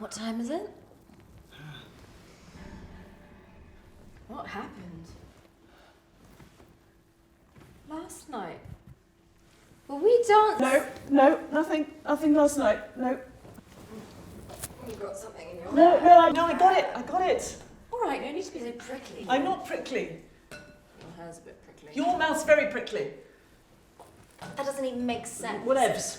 What time is it? What happened? Last night? Well, we danced. No, nothing last night, no. You got something in your No, hair. I got it. All right, no need to be so prickly. I'm not prickly. Your hair's a bit prickly. Your mouth's very prickly. That doesn't even make sense. Whatevs.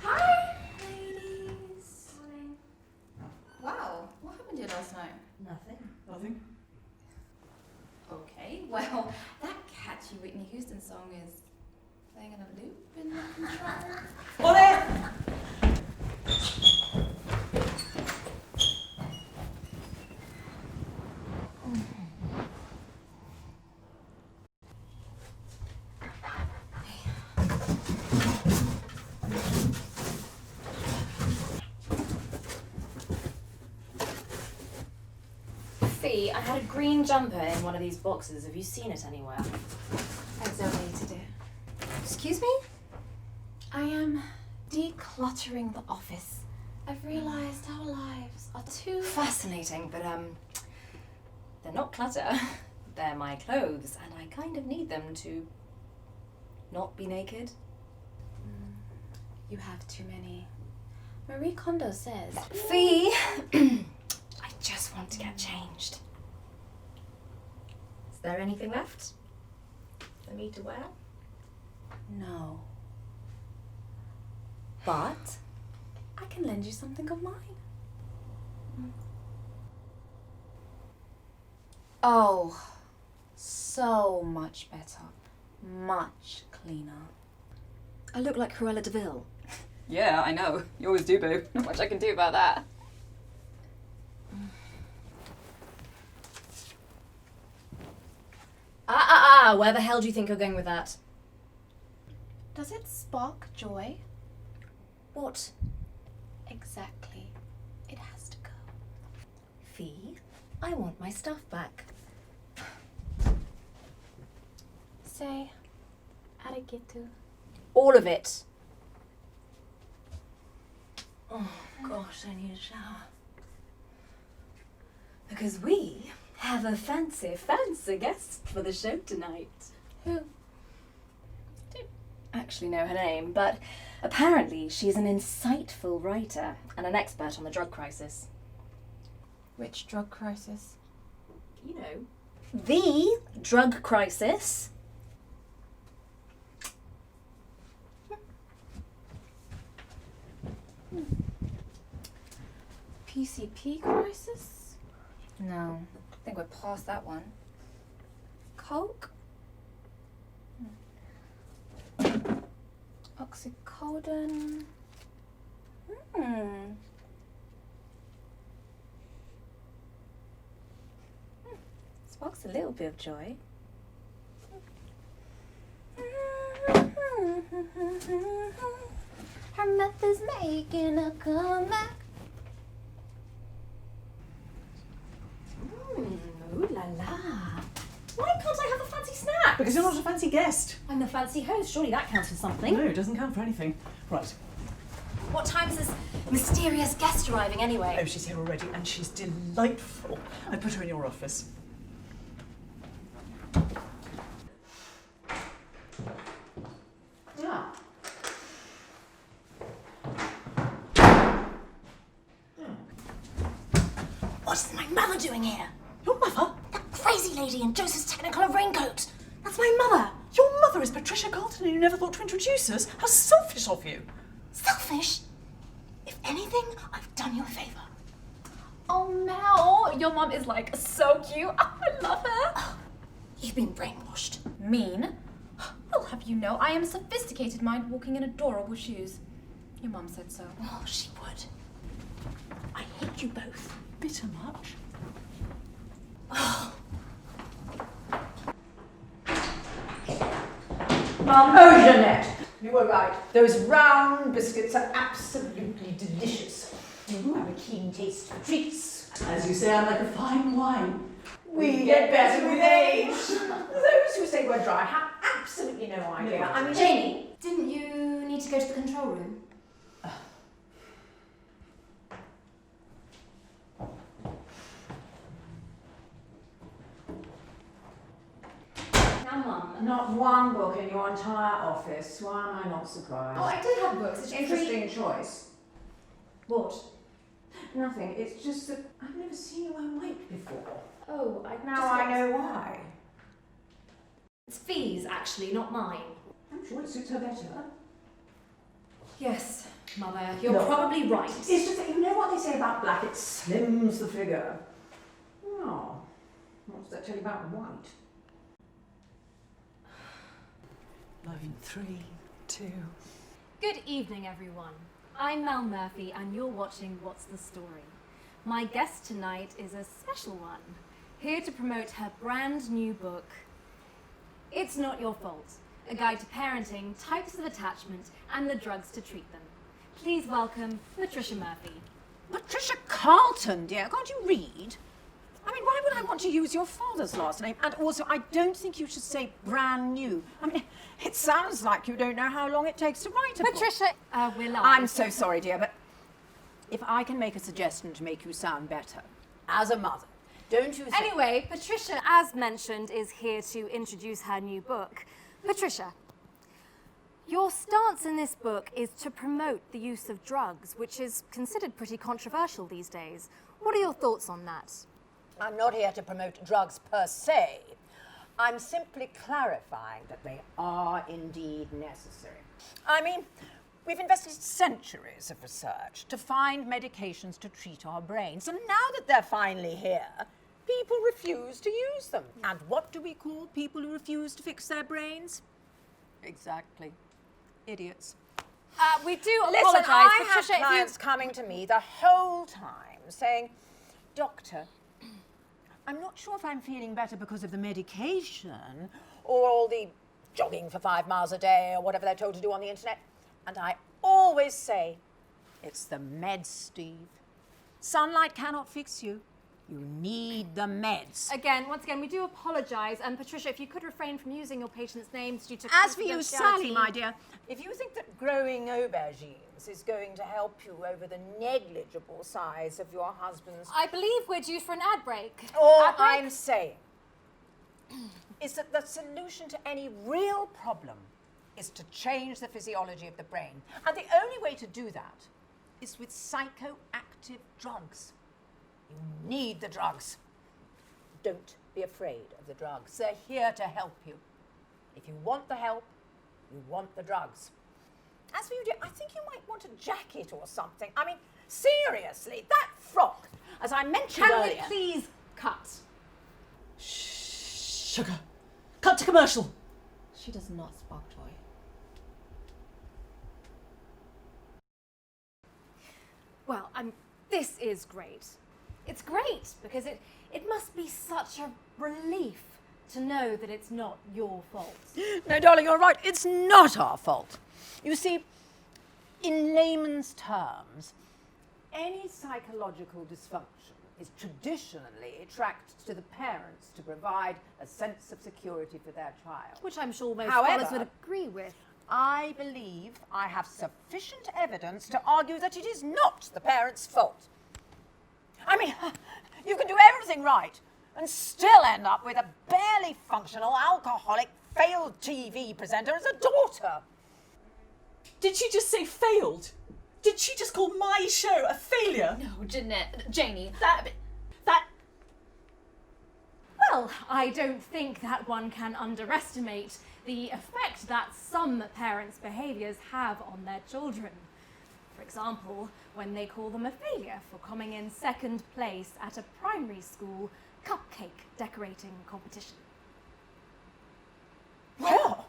Hi, ladies. Morning. Wow, what happened here last night? Nothing. Okay, well, that catchy Whitney Houston song is playing in a loop in the control. On it! Fee, I had a green jumper in one of these boxes. Have you seen it anywhere? As I need to do. Excuse me? I am decluttering the office. I've realised our lives are too Fascinating, but they're not clutter. They're my clothes, and I kind of need them to not be naked. You have too many. Marie Kondo says. Fee, I just want to get changed. Is there anything left for me to wear? No. But I can lend you something of mine. Oh, so much better. Much cleaner. I look like Cruella de Vil. Yeah, I know. You always do, boo. Not much I can do about that. Where the hell do you think you're going with that? Does it spark joy? What? Exactly. It has to go. Fee, I want my stuff back. Say, arigato. All of it. Oh gosh, I need a shower. Because we have a fancy guest for the show tonight. Who? Don't actually know her name, but apparently she's an insightful writer and an expert on the drug crisis. Which drug crisis? You know, the drug crisis. PCP crisis? No, I think we're past that one. Coke? Oxycodone? Sparks a little bit of joy. Her meth is making a comeback. Ooh la la. Why can't I have a fancy snack? Because you're not a fancy guest. I'm the fancy host. Surely that counts for something. No, it doesn't count for anything. Right. What time is this mysterious guest arriving anyway? Oh, she's here already, and she's delightful. I put her in your office. Yeah. What's my mother doing here? Your mother? That crazy lady in Joseph's Technicolor raincoat. That's my mother. Your mother is Patricia Carlton, and you never thought to introduce us? How selfish of you. Selfish? If anything, I've done you a favour. Oh, Mel, your mum is like so cute. Oh, I love her. You've been brainwashed. Mean? I'll have you know, I am a sophisticated mind walking in adorable shoes. Your mum said so. Oh, she would. I hate you both. Bitter much? Oh, Jeanette, you were right. Those round biscuits are absolutely delicious. You have a keen taste for treats. As you say, I'm like a fine wine. We get better with age. Those who say we're dry have absolutely no idea. No. I mean, Jamie, didn't you need to go to the control room? one book in your entire office. Why am I not surprised? Oh, I did have books. It's just Interesting choice. What? Nothing. It's just that I've never seen you wear white before. Oh, Now I know why. It's Fee's, actually, not mine. I'm sure it suits her better. Yes, Mother, you're No. probably right. It's just that you know what they say about black, it slims the figure. Oh, what's that tell you about white? Line 3, 2. Good evening, everyone. I'm Mel Murphy, and you're watching What's the Story? My guest tonight is a special one, here to promote her brand new book, It's Not Your Fault, a guide to parenting, types of attachment, and the drugs to treat them. Please welcome Patricia Murphy. Patricia Carlton, dear, can't you read? I mean, why would I want to use your father's last name? And also, I don't think you should say brand new. I mean, it sounds like you don't know how long it takes to write a book. Patricia, we're live. I'm so sorry, dear, but if I can make a suggestion to make you sound better, as a mother, don't you think... Anyway, Patricia, as mentioned, is here to introduce her new book. Patricia, your stance in this book is to promote the use of drugs, which is considered pretty controversial these days. What are your thoughts on that? I'm not here to promote drugs per se. I'm simply clarifying that they are indeed necessary. I mean, we've invested centuries of research to find medications to treat our brains, and now that they're finally here, people refuse to use them. And what do we call people who refuse to fix their brains? Exactly. Idiots. We do Listen, apologise, I have Patricia, clients coming to me the whole time saying, Doctor, I'm not sure if I'm feeling better because of the medication or all the jogging for 5 miles a day or whatever they're told to do on the internet. And I always say, it's the meds, Steve. Sunlight cannot fix you. You need the meds. Once again, we do apologise. And Patricia, if you could refrain from using your patients' names due to As for you, Sally, confidentiality- my dear, if you think that growing aubergines is going to help you over the negligible size of your husband's... I believe we're due for an ad break. All Ad break? I'm saying is that the solution to any real problem is to change the physiology of the brain. And the only way to do that is with psychoactive drugs. You need the drugs. Don't be afraid of the drugs. They're here to help you. If you want the help, you want the drugs. As for you, dear, I think you might want a jacket or something. I mean, seriously, that frock, as I mentioned Can earlier... we please cut? Sugar. Cut to commercial. She does not spark joy. Well, this is great. It's great because it must be such a relief to know that it's not your fault. No, darling, you're right. It's not our fault. You see, in layman's terms, any psychological dysfunction is traditionally tracked to the parents to provide a sense of security for their child. Which I'm sure most However, scholars would agree with. I believe I have sufficient evidence to argue that it is not the parents' fault. I mean, you can do everything right and still end up with a barely functional, alcoholic, failed TV presenter as a daughter. Did she just say failed? Did she just call my show a failure? No, Janie. That... Well, I don't think that one can underestimate the effect that some parents' behaviours have on their children. For example, when they call them a failure for coming in second place at a primary school cupcake decorating competition. Well,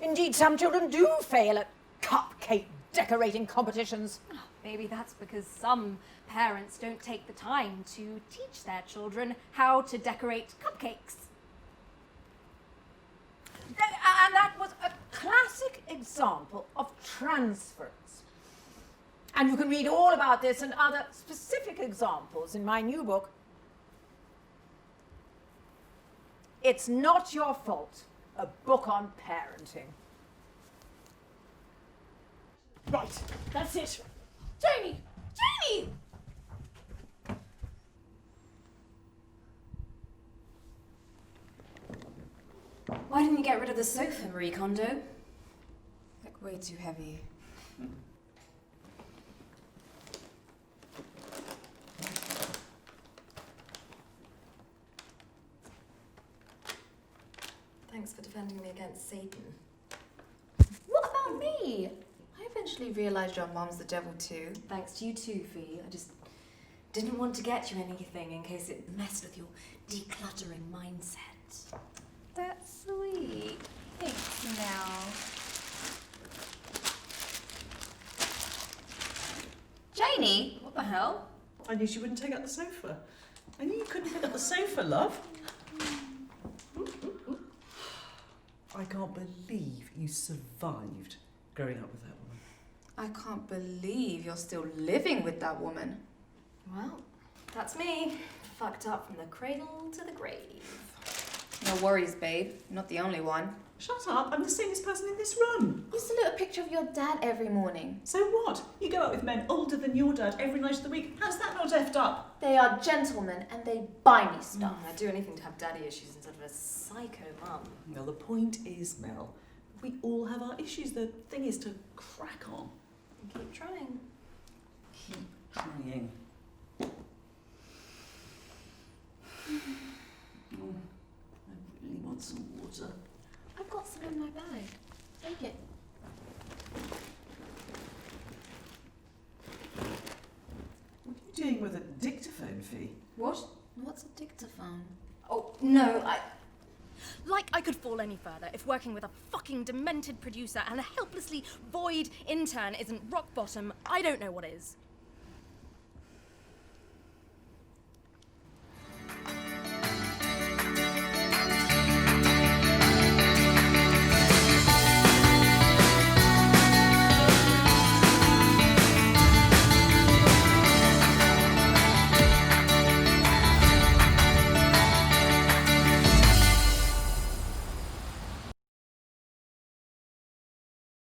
indeed, some children do fail at cupcake decorating competitions. Maybe that's because some parents don't take the time to teach their children how to decorate cupcakes. And that was a classic example of transference. And you can read all about this and other specific examples in my new book. It's Not Your Fault, a book on parenting. Right, that's it. Jamie! Why Why didn't you get rid of the sofa, Marie Kondo? Like, way too heavy. Thanks for defending me against Satan. What about me? I eventually realised your mom's the devil too. Thanks to you too, Fee. I just didn't want to get you anything in case it messed with your decluttering mindset. That's sweet. Thanks, Mel. Janie, what the hell? I knew she wouldn't take up the sofa. I knew you couldn't pick up the sofa, love. I can't believe you survived growing up with that woman. I can't believe you're still living with that woman. Well, that's me. Fucked up from the cradle to the grave. No worries, babe. You're not the only one. Shut up, I'm the sanest person in this room. You still look a picture of your dad every morning. So what? You go out with men older than your dad every night of the week. How's that not effed up? They are gentlemen and they buy me stuff. I'd do anything to have daddy issues instead of a psycho mum. Well, the point is, Mel, we all have our issues. The thing is to crack on. Keep trying. Keep trying. I really want some water. I've got some in my bag. Take it. What are you doing with a dictaphone, Fee? What? What's a dictaphone? Oh, no, Like I could fall any further if working with a fucking demented producer and a helplessly void intern isn't rock bottom, I don't know what is.